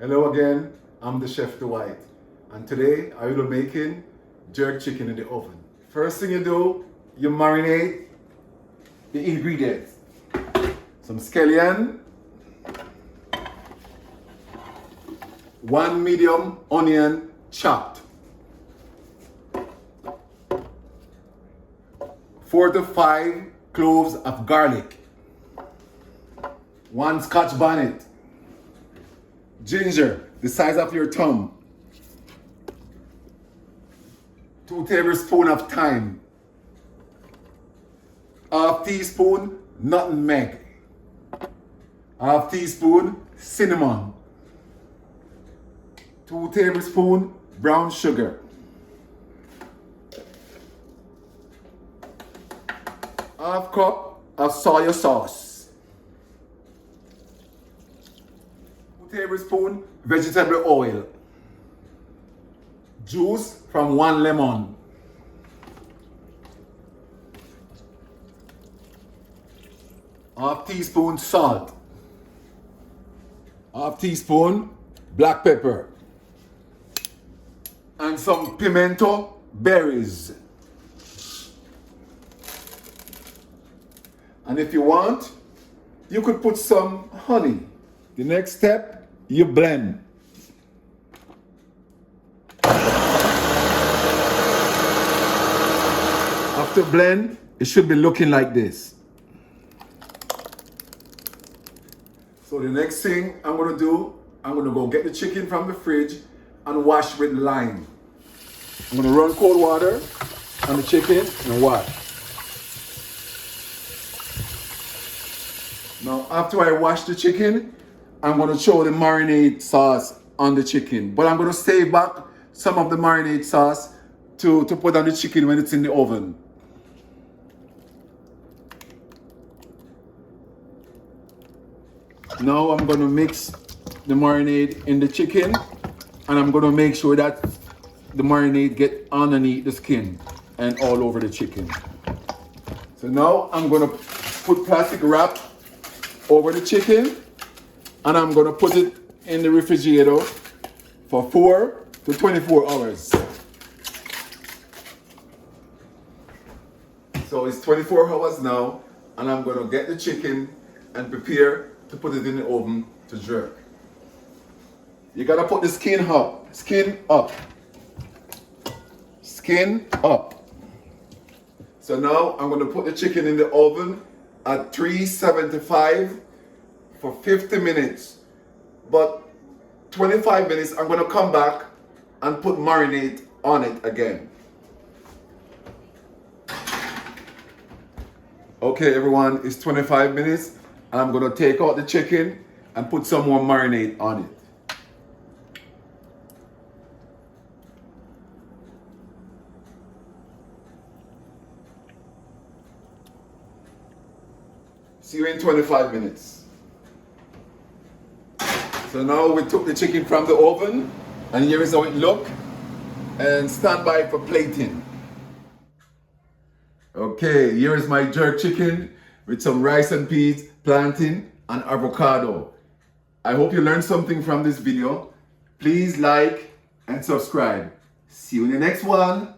Hello again, I'm the Chef Dwight, and today I will be making jerk chicken in the oven. First thing you do, you marinate the ingredients. Some scallion, 1 medium onion chopped, 4 to 5 cloves of garlic, 1 Scotch bonnet, ginger the size of your thumb, 2 tablespoons of thyme, half teaspoon nutmeg, half teaspoon cinnamon, 2 tablespoons brown sugar, half cup of soy sauce, 2 tablespoons vegetable oil, juice from 1 lemon, half teaspoon salt, half teaspoon black pepper, and some pimento berries. And if you want, you could put some honey. The next step, you blend. After blend, it should be looking like this. So the next thing I'm gonna do, I'm gonna go get the chicken from the fridge and wash with lime. I'm gonna run cold water on the chicken and wash. Now after I wash the chicken, I'm gonna throw the marinade sauce on the chicken. But I'm gonna save back some of the marinade sauce to put on the chicken when it's in the oven. Now I'm gonna mix the marinade in the chicken, and I'm gonna make sure that the marinade get underneath the skin and all over the chicken. So now I'm gonna put plastic wrap over the chicken, and I'm gonna put it in the refrigerator for 4 to 24 hours. So it's 24 hours now, and I'm gonna get the chicken and prepare to put it in the oven to jerk. You gotta put the skin up, skin up, skin up. So now I'm gonna put the chicken in the oven at 375 for 50 minutes. But 25 minutes, I'm gonna come back and put marinade on it again. Okay everyone, it's 25 minutes. I'm gonna take out the chicken and put some more marinade on it. See you in 25 minutes. So now we took the chicken from the oven, and here is how it look. And stand by for plating. Okay, here is my jerk chicken with some rice and peas, plantain, and avocado. I hope you learned something from this video. Please like and subscribe. See you in the next one.